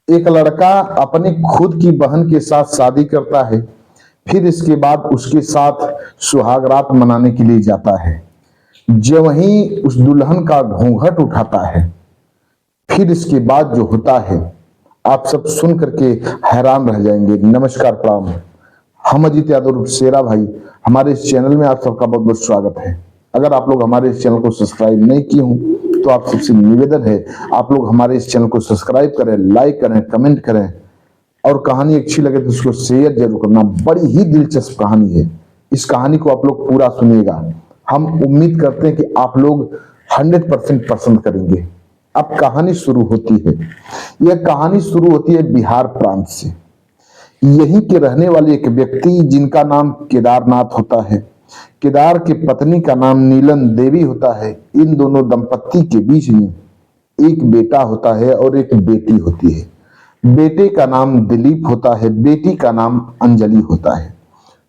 एक लड़का अपनी खुद की बहन के साथ शादी करता है, फिर इसके बाद उसके साथ सुहाग रात मनाने के लिए जाता है। जब वही उस दुल्हन का घूंघट उठाता है, फिर इसके बाद जो होता है आप सब सुन करके हैरान रह जाएंगे। नमस्कार, प्रणाम। हम अजीत यादव शेरा भाई, हमारे इस चैनल में आप सबका बहुत बहुत स्वागत है। अगर आप लोग हमारे इस चैनल को सब्सक्राइब नहीं किए हों तो आप सबसे निवेदन है आप लोग हमारे इस चैनल को सब्सक्राइब करें, लाइक करें, कमेंट करें और कहानी अच्छी लगे तो उसको शेयर जरूर करना। बड़ी ही दिलचस्प कहानी है, इस कहानी को आप लोग पूरा सुनिएगा। हम उम्मीद करते हैं कि आप लोग 100% पसंद करेंगे। अब कहानी शुरू होती है। यह कहानी शुरू होती है बिहार प्रांत से। यहीं के रहने वाले एक व्यक्ति जिनका नाम केदारनाथ होता है, केदार की पत्नी का नाम नीलम देवी होता है। इन दोनों दंपत्ति के बीच में एक बेटा होता है और एक बेटी होती है। बेटे का नाम दिलीप होता है, बेटी का नाम अंजलि होता है।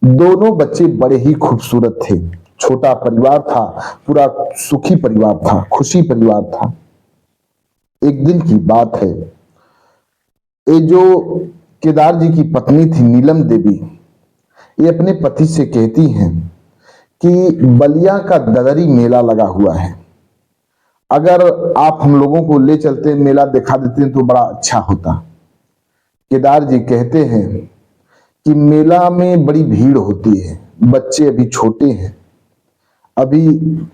दोनों बच्चे बड़े ही खूबसूरत थे। छोटा परिवार था, पूरा सुखी परिवार था, खुशी परिवार था। एक दिन की बात है, ये जो केदार जी की पत्नी थी नीलम देवी, ये अपने पति से कहती हैं कि बलिया का ददरी मेला लगा हुआ है, अगर आप हम लोगों को ले चलते मेला दिखा देते हैं तो बड़ा अच्छा होता। केदार जी कहते हैं कि मेला में बड़ी भीड़ होती है, बच्चे अभी छोटे हैं, अभी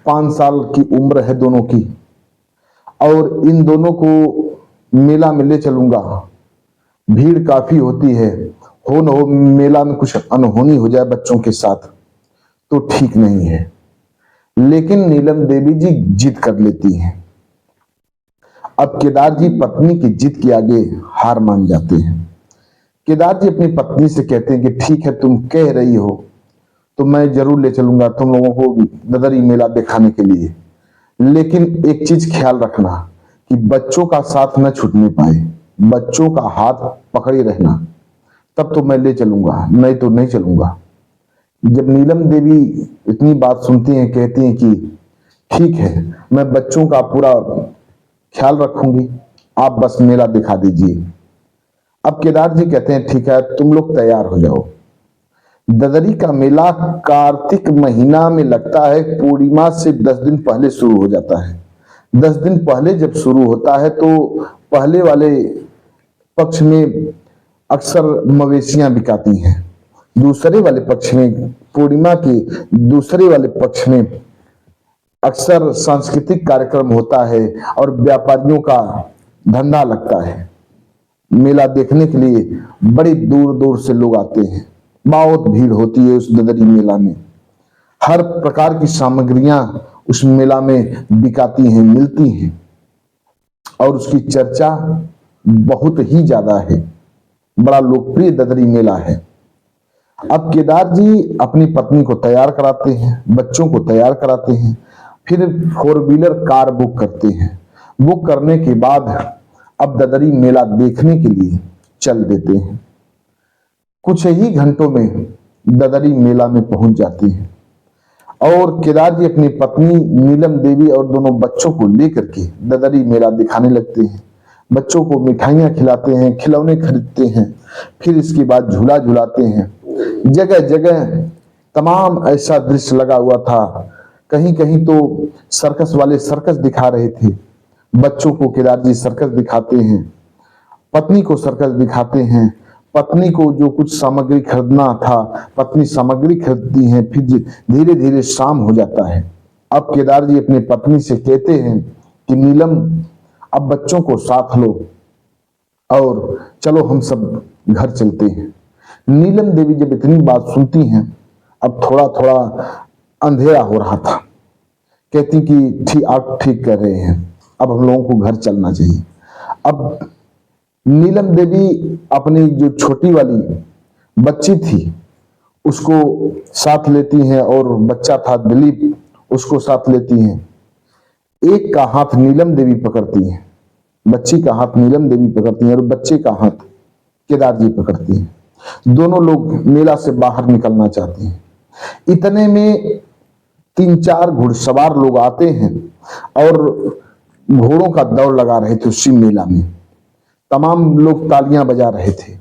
5 साल की उम्र है दोनों की, और इन दोनों को मेला में ले चलूंगा, भीड़ काफी होती है, हो न हो मेला में कुछ अनहोनी हो जाए बच्चों के साथ तो ठीक नहीं है। लेकिन नीलम देवी जी जिद कर लेती हैं। अब केदार जी पत्नी की जिद के आगे हार मान जाते हैं। केदार जी अपनी पत्नी से कहते हैं कि ठीक है, तुम कह रही हो तो मैं जरूर ले चलूंगा तुम लोगों को ददरी मेला दिखाने के लिए, लेकिन एक चीज ख्याल रखना कि बच्चों का साथ न छूटने पाए, बच्चों का हाथ पकड़े रहना, तब तो मैं ले चलूंगा, नहीं तो नहीं चलूंगा। जब नीलम देवी इतनी बात सुनती हैं, कहती हैं कि ठीक है, मैं बच्चों का पूरा ख्याल रखूंगी, आप बस मेला दिखा दीजिए। अब केदार जी कहते हैं ठीक है, तुम लोग तैयार हो जाओ। ददरी का मेला कार्तिक महीना में लगता है, पूर्णिमा से 10 दिन पहले शुरू हो जाता है। 10 दिन पहले जब शुरू होता है तो पहले वाले पक्ष में अक्सर मवेशियां बिकाती हैं, दूसरे वाले पक्ष में, पूर्णिमा के दूसरे वाले पक्ष में अक्सर सांस्कृतिक कार्यक्रम होता है और व्यापारियों का धंधा लगता है। मेला देखने के लिए बड़ी दूर दूर से लोग आते हैं, बहुत भीड़ होती है उस ददरी मेला में। हर प्रकार की सामग्रियां उस मेला में बिकाती हैं, मिलती हैं और उसकी चर्चा बहुत ही ज्यादा है। बड़ा लोकप्रिय ददरी मेला है। अब केदार जी अपनी पत्नी को तैयार कराते हैं, बच्चों को तैयार कराते हैं, फिर 4 व्हीलर कार बुक करते हैं। बुक करने के बाद अब ददरी मेला देखने के लिए चल देते हैं। कुछ ही घंटों में ददरी मेला में पहुंच जाते हैं और केदार जी अपनी पत्नी नीलम देवी और दोनों बच्चों को लेकर के ददरी मेला दिखाने लगते हैं। बच्चों को मिठाइयां खिलाते हैं, खिलौने खरीदते हैं, फिर इसके बाद झूला झुलाते हैं। जगह जगह तमाम ऐसा दृश्य लगा हुआ था। कहीं कहीं तो सर्कस वाले सर्कस दिखा रहे थे। बच्चों को केदार जी सर्कस दिखाते हैं, पत्नी को सर्कस दिखाते हैं। पत्नी को जो कुछ सामग्री खरीदना था, पत्नी सामग्री खरीदती है। फिर धीरे धीरे शाम हो जाता है। अब केदार जी अपनी पत्नी से कहते हैं कि नीलम, अब बच्चों को साथ लो और चलो हम सब घर चलते हैं। नीलम देवी जब इतनी बात सुनती हैं, अब थोड़ा थोड़ा अंधेरा हो रहा था, कहती कि ठीक, आप ठीक कर रहे हैं, अब हम लोगों को घर चलना चाहिए। अब नीलम देवी अपनी जो छोटी वाली बच्ची थी उसको साथ लेती हैं और बच्चा था दिलीप, उसको साथ लेती हैं। एक का हाथ नीलम देवी पकड़ती हैं, बच्ची का हाथ नीलम देवी पकड़ती हैं और बच्चे का हाथ केदार जी पकड़ती हैं। दोनों लोग मेला से बाहर निकलना चाहते हैं। इतने में 3-4 घुड़सवार लोग आते हैं और घोड़ों का दौड़ लगा रहे थे उसी मेला में। तमाम लोग तालियां बजा रहे थे।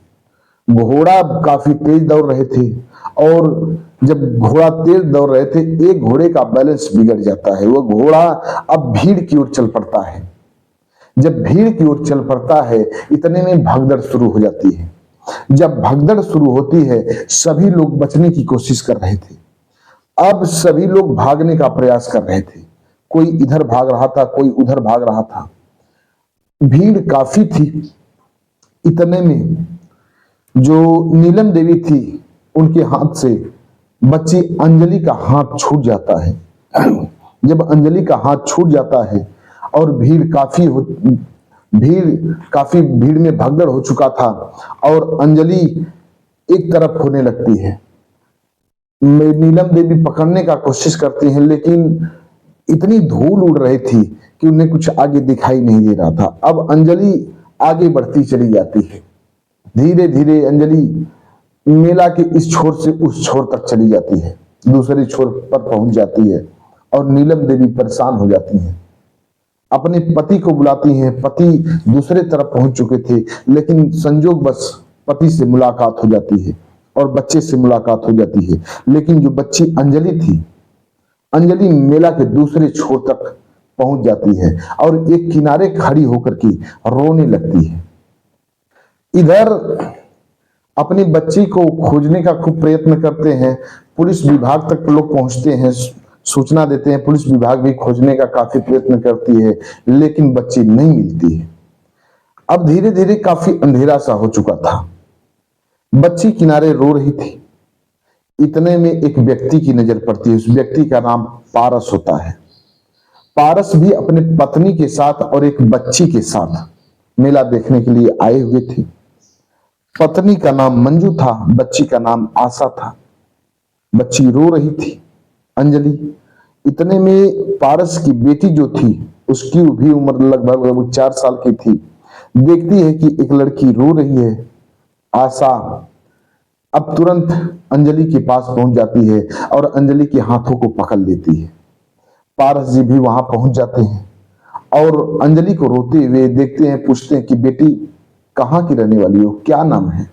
घोड़ा काफी तेज दौड़ रहे थे, और जब घोड़ा तेज दौड़ रहे थे, एक घोड़े का बैलेंस बिगड़ जाता है। वह घोड़ा अब भीड़ की ओर चल पड़ता है। जब भीड़ की ओर चल पड़ता है, इतने में भगदड़ शुरू हो जाती है। जब भगदड़ शुरू होती है, सभी लोग बचने की कोशिश कर रहे थे। अब सभी लोग भागने का प्रयास कर रहे थे। कोई इधर भाग रहा था, कोई उधर भाग रहा था। भीड़ काफी थी। इतने में जो नीलम देवी थी, उनके हाथ से बच्ची अंजलि का हाथ छूट जाता है। जब अंजलि का हाथ छूट जाता है और भीड़ में भगदड़ हो चुका था, और अंजलि एक तरफ होने लगती है। नीलम देवी पकड़ने का कोशिश करती हैं, लेकिन इतनी धूल उड़ रही थी कि उन्हें कुछ आगे दिखाई नहीं दे रहा था। अब अंजलि आगे बढ़ती चली जाती है। धीरे धीरे अंजलि मेला के इस छोर से उस छोर तक चली जाती है, दूसरे छोर पर पहुंच जाती है, और नीलम देवी परेशान हो जाती हैं। अपने पति को बुलाती हैं। पति दूसरे तरफ पहुंच चुके थे, लेकिन संजोग बस पति से मुलाकात हो जाती है और बच्चे से मुलाकात हो जाती है। लेकिन जो बच्ची अंजलि थी, अंजलि मेला के दूसरे छोर तक पहुंच जाती है और एक किनारे खड़ी होकर के रोने लगती है। इधर अपनी बच्ची को खोजने का खूब प्रयत्न करते हैं। पुलिस विभाग तक लोग पहुंचते हैं, सूचना देते हैं। पुलिस विभाग भी खोजने का काफी प्रयत्न करती है, लेकिन बच्ची नहीं मिलती है। अब धीरे धीरे काफी अंधेरा सा हो चुका था। बच्ची किनारे रो रही थी। इतने में एक व्यक्ति की नजर पड़ती है। उस व्यक्ति का नाम पारस होता है। पारस भी अपने पत्नी के साथ और एक बच्ची के साथ मेला देखने के लिए आए हुए थे। पत्नी का नाम मंजू था, बच्ची का नाम आशा था। बच्ची रो रही थी, अंजलि। इतने में पारस की बेटी जो थी, उसकी भी उम्र लगभग 4 साल की थी, देखती है कि एक लड़की रो रही है। आशा अब तुरंत अंजलि के पास पहुंच जाती है और अंजलि के हाथों को पकड़ लेती है। पारस जी भी वहां पहुंच जाते हैं और अंजलि को रोते हुए देखते हैं। पूछते हैं कि बेटी, कहाँ की रहने वाली हो, क्या नाम है,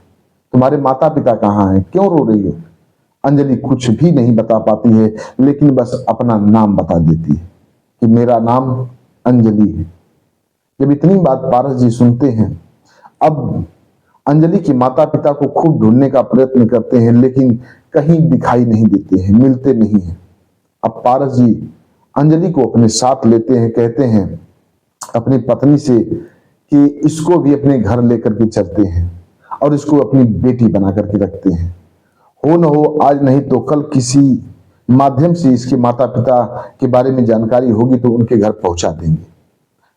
तुम्हारे माता पिता कहाँ हैं, क्यों रो रही हो? अंजलि कुछ भी नहीं बता पाती है, लेकिन बस अपना नाम बता देती है कि मेरा नाम अंजलि है। जब इतनी बात पारस जी सुनते हैं, अब अंजलि के माता पिता को खूब ढूंढने का प्रयत्न करते हैं, लेकिन कहीं दिखाई नहीं देते हैं, मिलते नहीं हैं। अब पारस जी अंजलि को अपने साथ लेते हैं, कहते हैं अपनी पत्नी से कि इसको भी अपने घर लेकर के चलते हैं और इसको अपनी बेटी बना करके रखते हैं। हो न हो, आज नहीं तो कल किसी माध्यम से इसके माता पिता के बारे में जानकारी होगी तो उनके घर पहुंचा देंगे,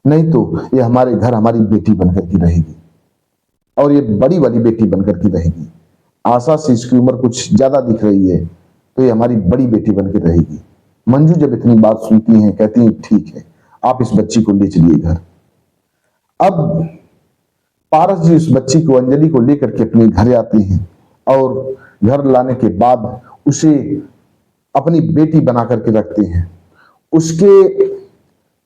नहीं तो ये हमारे घर हमारी बेटी बनकर के रहेगी, और ये बड़ी वाली बेटी बनकर के रहेगी। आशा से इसकी उम्र कुछ ज्यादा दिख रही है, तो ये हमारी बड़ी बेटी बनकर रहेगी। मंजू जब इतनी बात सुनती हैं, कहती हैं ठीक है, आप इस बच्ची को ले चलिए घर। अब पारस जी उस बच्ची को, अंजलि को लेकर के अपने घर आते हैं और घर लाने के बाद उसे अपनी बेटी बना करके रखते हैं। उसके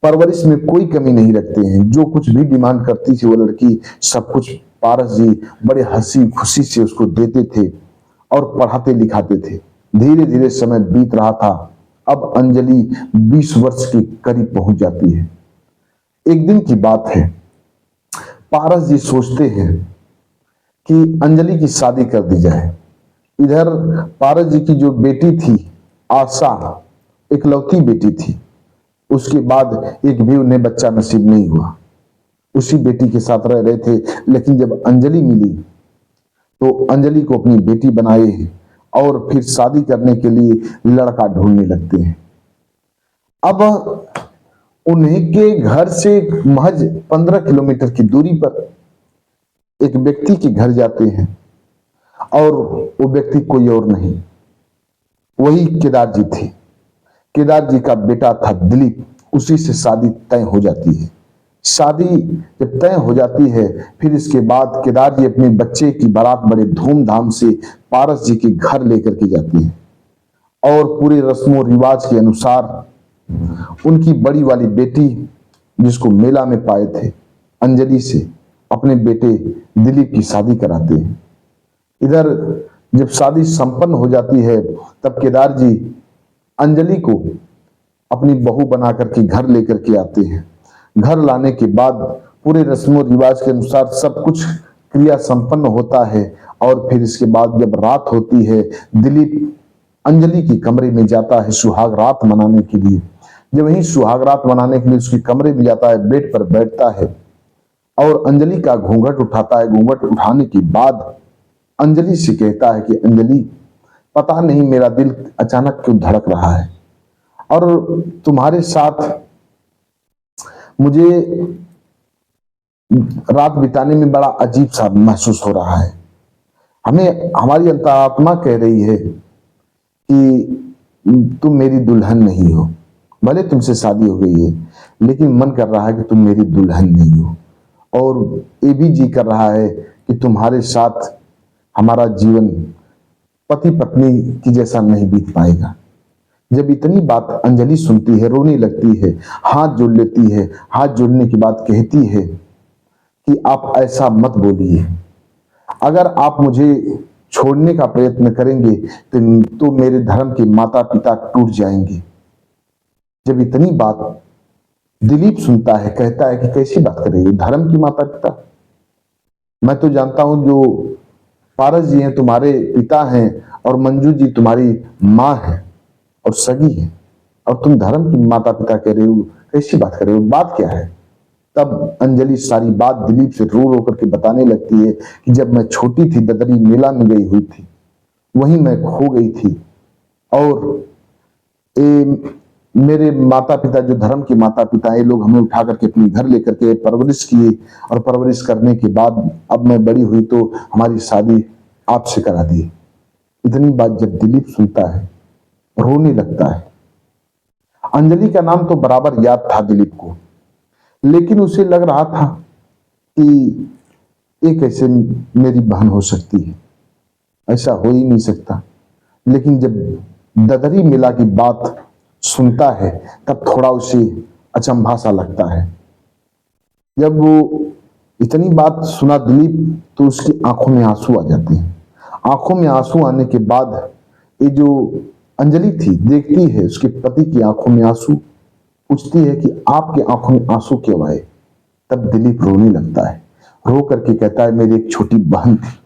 परवरिश में कोई कमी नहीं रखते हैं। जो कुछ भी डिमांड करती थी वो लड़की, सब कुछ पारस जी बड़े हंसी खुशी से उसको देते थे और पढ़ाते लिखाते थे। धीरे धीरे समय बीत रहा था। अब अंजलि 20 वर्ष के करीब पहुंच जाती है। एक दिन की बात है, पारस जी सोचते हैं कि अंजलि की शादी कर दी जाए। इधर पारस जी की जो बेटी थी आशा, इकलौती बेटी थी, उसके बाद एक भी उन्हें बच्चा नसीब नहीं हुआ। उसी बेटी के साथ रह रहे थे, लेकिन जब अंजलि मिली तो अंजलि को अपनी बेटी बनाए और फिर शादी करने के लिए लड़का ढूंढने लगते हैं। अब उन्हीं के घर से महज 15 किलोमीटर की दूरी पर एक व्यक्ति के घर जाते हैं, और वो व्यक्ति कोई और नहीं, वही केदार जी थे। केदार जी का बेटा था दिलीप, उसी से शादी तय हो जाती है। शादी जब तय हो जाती है, फिर इसके बाद केदार जी अपने बच्चे की बारात बड़े धूमधाम से पारस जी के घर लेकर के जाती है, और पूरे रस्मों रिवाज के अनुसार उनकी बड़ी वाली बेटी, जिसको मेला में पाए थे अंजलि से, अपने बेटे दिलीप की शादी कराते हैं। इधर जब शादी संपन्न हो जाती है तब केदार जी अंजलि को अपनी बहू बना करके घर लेकर के आते हैं। घर लाने के बाद पूरे रस्मों रिवाज के अनुसार सब कुछ क्रिया संपन्न होता है और फिर इसके बाद जब रात होती है, दिलीप अंजलि के कमरे में जाता है सुहाग रात मनाने के लिए। जब वही सुहाग रात मनाने के लिए उसके कमरे में जाता है, बेड पर बैठता है और अंजलि का घूंघट उठाता है। घूंघट उठाने के बाद अंजलि से कहता है कि अंजलि, पता नहीं मेरा दिल अचानक क्यों धड़क रहा है और तुम्हारे साथ मुझे रात बिताने में बड़ा अजीब सा महसूस हो रहा है। हमें हमारी अंतरात्मा कह रही है कि तुम मेरी दुल्हन नहीं हो। भले तुमसे शादी हो गई है लेकिन मन कर रहा है कि तुम मेरी दुल्हन नहीं हो, और ये भी जी कर रहा है कि तुम्हारे साथ हमारा जीवन पति पत्नी की जैसा नहीं बीत पाएगा। जब इतनी बात अंजलि सुनती है, रोने लगती है, हाथ जोड़ लेती है। हाथ जोड़ने के बाद कहती है कि आप ऐसा मत बोलिए, अगर आप मुझे छोड़ने का प्रयत्न करेंगे तो मेरे धर्म के माता पिता टूट जाएंगे। जब इतनी बात दिलीप सुनता है, कहता है कि कैसी बात कर रही हो, धर्म की माता पिता? मैं तो जानता हूं जो पारस जी हैं तुम्हारे पिता हैं और मंजू जी तुम्हारी माँ है और सगी है, और तुम धर्म की माता पिता कह रहे हो, कैसी बात कर रहे हो, बात क्या है? तब अंजलि सारी बात दिलीप से रो रो करके बताने लगती है कि जब मैं छोटी थी ददरी मेला में गई हुई थी, वहीं मैं खो गई थी और मेरे माता पिता जो धर्म के माता पिता ये लोग हमें उठा करके अपने घर लेकर के परवरिश किए, और परवरिश करने के बाद अब मैं बड़ी हुई तो हमारी शादी आपसे करा दी। इतनी बात जब दिलीप सुनता है रोने लगता है। अंजलि का नाम तो बराबर याद था दिलीप को, लेकिन उसे लग रहा था कि ये कैसे मेरी बहन हो सकती है, ऐसा हो ही नहीं सकता। लेकिन जब ददरी मेला की बात सुनता है तब थोड़ा उसे अचंभा सा लगता है। जब वो इतनी बात सुना दिलीप तो उसकी आंखों में आंसू आ जाते हैं। आंखों में आंसू आने के बाद ये जो अंजलि थी देखती है उसके पति की आंखों में आंसू, पूछती है कि आपके आंखों में आंसू क्यों आए? तब दिलीप रोने लगता है। रो करके कहता है मेरी एक छोटी बहन थी,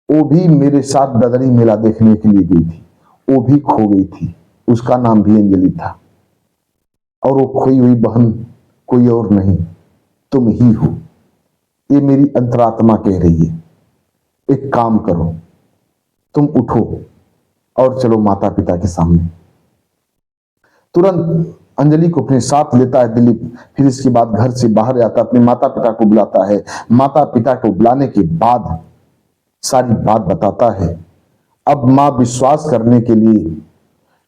वो भी मेरे साथ ददरी मेला देखने के लिए गई थी, वो भी खो गई थी, उसका नाम भी अंजलि था, और वो खोई हुई बहन कोई और नहीं तुम ही हो। ये मेरी अंतरात्मा कह रही है। एक काम करो, तुम उठो और चलो माता पिता के सामने। तुरंत अंजलि को अपने साथ लेता है दिलीप। फिर इसके बाद घर से बाहर आता, अपने माता पिता को बुलाता है। माता पिता को बुलाने के बाद सारी बात बताता है। अब मां विश्वास करने के लिए,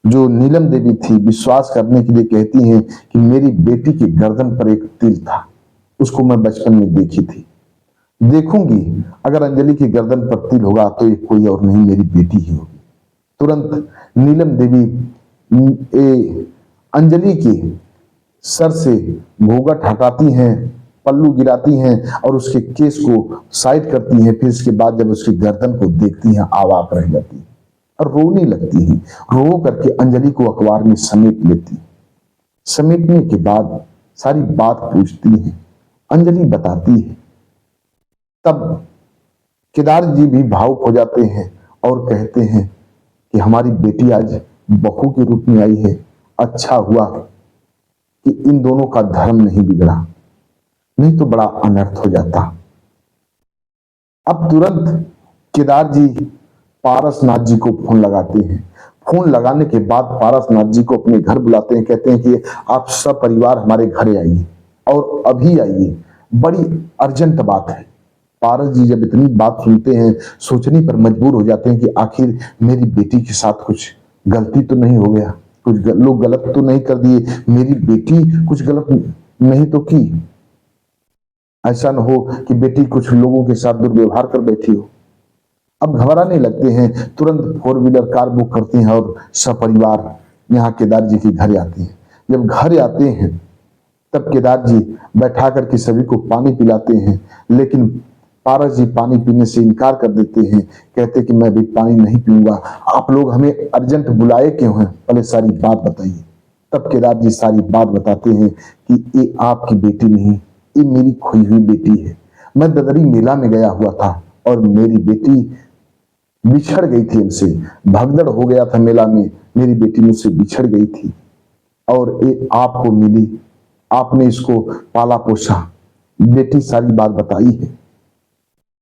जो नीलम देवी थी, विश्वास करने के लिए कहती हैं कि मेरी बेटी की गर्दन पर एक तिल था, उसको मैं बचपन में देखी थी, देखूंगी अगर अंजलि की गर्दन पर तिल होगा तो ये कोई और नहीं मेरी बेटी ही होगी। तुरंत नीलम देवी अंजलि की सर से घूंघट हटाती हैं, पल्लू गिराती हैं और उसके केस को साइड करती हैं। फिर इसके बाद जब उसकी गर्दन को देखती हैं आवाक रह जाती है और रोने लगती हैं। रो करके अंजलि को अखबार में समेट लेती। समेटने के बाद सारी बात पूछती हैं, अंजलि बताती है। तब केदार जी भी भावुक हो जाते हैं और कहते हैं कि हमारी बेटी आज बहू के रूप में आई है, अच्छा हुआ कि इन दोनों का धर्म नहीं बिगड़ा, नहीं तो बड़ा अनर्थ हो जाता। अब तुरंत केदार जी पारसनाथ जी को फोन लगाते हैं। फोन लगाने के बाद पारसनाथ जी को अपने घर बुलाते हैं, कहते हैं कि आप सब परिवार हमारे घर आइए और अभी आइए, बड़ी अर्जेंट बात है। पारस जी जब इतनी बात सुनते हैं सोचने पर मजबूर हो जाते हैं कि आखिर मेरी बेटी के साथ कुछ गलती तो नहीं हो गया, कुछ लोग गलत तो नहीं कर दिए, मेरी बेटी कुछ गलत नहीं तो की, ऐसा न हो कि बेटी कुछ लोगों के साथ दुर्व्यवहार कर बैठी हो। अब घबराने लगते हैं, तुरंत 4 व्हीलर कार बुक करते हैं और सपरिवार यहाँ केदार जी के घर आते हैं। जब घर आते हैं तब केदार जी बैठा करके सभी को पानी पिलाते हैं, लेकिन पारस जी पानी पीने से इनकार कर देते हैं, कहते कि मैं भी पानी नहीं पीऊंगा, आप लोग हमें अर्जेंट बुलाए क्यों हैं, पहले सारी बात बताइए। तब केदार जी सारी बात बताते हैं कि ये आपकी बेटी नहीं, ये मेरी खोई हुई बेटी है। मैं ददरी मेला में गया हुआ था और मेरी बेटी बिछड़ गई थी हमसे, भगदड़ हो गया था मेला में, मेरी बेटी मुझसे बिछड़ गई थी और ये आपको मिली, आपने इसको पाला पोसा। बेटी सारी बात बताई है।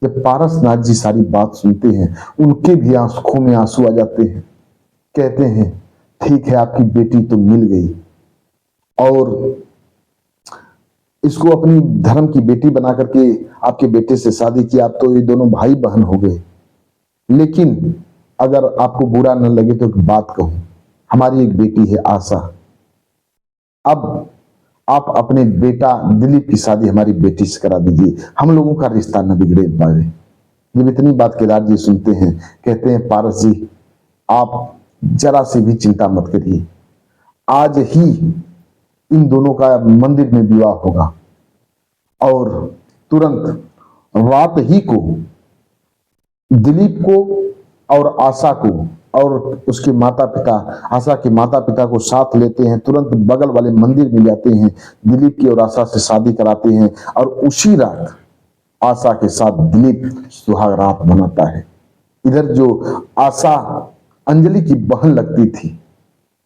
जब पारसनाथ जी सारी बात सुनते हैं, उनके भी आंखों में आंसू आ जाते हैं। कहते हैं ठीक है, आपकी बेटी तो मिल गई और इसको अपनी धर्म की बेटी बना करके आपके बेटे से शादी की, आप तो ये दोनों भाई बहन हो गए। लेकिन अगर आपको बुरा न लगे तो एक बात कहूं, हमारी एक बेटी है आशा, अब आप अपने बेटा दिलीप की शादी हमारी बेटी से करा दीजिए, हम लोगों का रिश्ता न बिगड़े पाए। जब इतनी बात केदार जी सुनते हैं, कहते हैं पारस जी आप जरा सी भी चिंता मत करिए, आज ही इन दोनों का मंदिर में विवाह होगा और तुरंत रात ही को दिलीप को और आशा को और उसके माता पिता, आशा के माता पिता को साथ लेते हैं, तुरंत बगल वाले मंदिर में जाते हैं, दिलीप की और आशा से शादी कराते हैं और उसी रात आशा के साथ दिलीप सुहाग रात मनाता है। इधर जो आशा अंजलि की बहन लगती थी,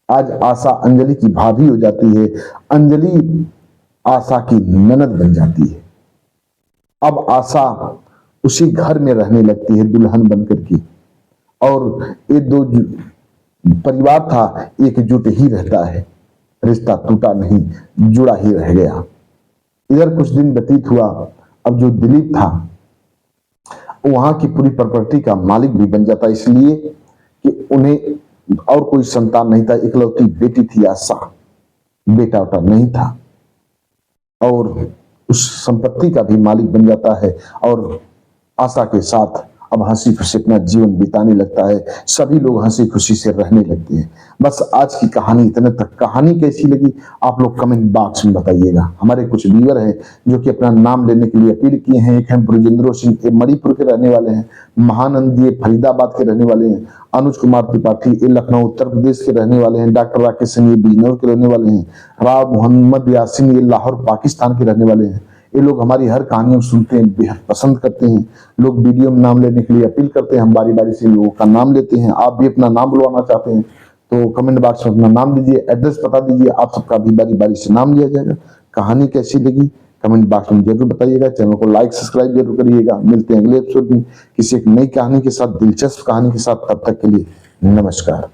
आज आशा अंजलि की भाभी हो जाती है, अंजलि आशा की ननद बन जाती है। अब आशा उसी घर में रहने लगती है दुल्हन बनकर के, और ये दो परिवार था एकजुट ही रहता है, रिश्ता टूटा नहीं, जुड़ा ही रह गया। इधर कुछ दिन व्यतीत हुआ, अब जो दिलीप था वहां की पूरी प्रॉपर्टी का मालिक भी बन जाता, इसलिए कि उन्हें और कोई संतान नहीं था, इकलौती बेटी थी आशा, बेटा उटा नहीं था, और उस संपत्ति का भी मालिक बन जाता है और आशा के साथ अब हंसी खुशी अपना जीवन बिताने लगता है। सभी लोग हंसी खुशी से रहने लगते हैं। बस आज की कहानी इतने तक। कहानी कैसी लगी आप लोग कमेंट बॉक्स में बताइएगा। हमारे कुछ व्यूअर हैं जो कि अपना नाम लेने के लिए अपील किए हैं। एक हैं ब्रजेंद्र सिंह, ये मणिपुर के रहने वाले हैं। महानंद ये फरीदाबाद के रहने वाले हैं। अनुज कुमार त्रिपाठी ये लखनऊ उत्तर प्रदेश के रहने वाले हैं। डॉक्टर राकेश सिंह ये बिजनौर के रहने वाले हैं। राव मोहम्मद यासीन ये लाहौर पाकिस्तान के रहने वाले हैं। ये लोग हमारी हर कहानियों सुनते हैं, बेहद पसंद करते हैं। लोग वीडियो में नाम लेने के लिए अपील करते हैं, हम बारी बारी से लोगों का नाम लेते हैं। आप भी अपना नाम बुलवाना चाहते हैं तो कमेंट बॉक्स में अपना नाम दीजिए, एड्रेस बता दीजिए, आप सबका भी बारी बारी से नाम लिया जाएगा। कहानी कैसी लगी कमेंट बॉक्स में जरूर बताइएगा। चैनल को लाइक सब्सक्राइब जरूर करिएगा। मिलते हैं अगले एपिसोड में किसी एक नई कहानी के साथ, दिलचस्प कहानी के साथ। तब तक के लिए नमस्कार।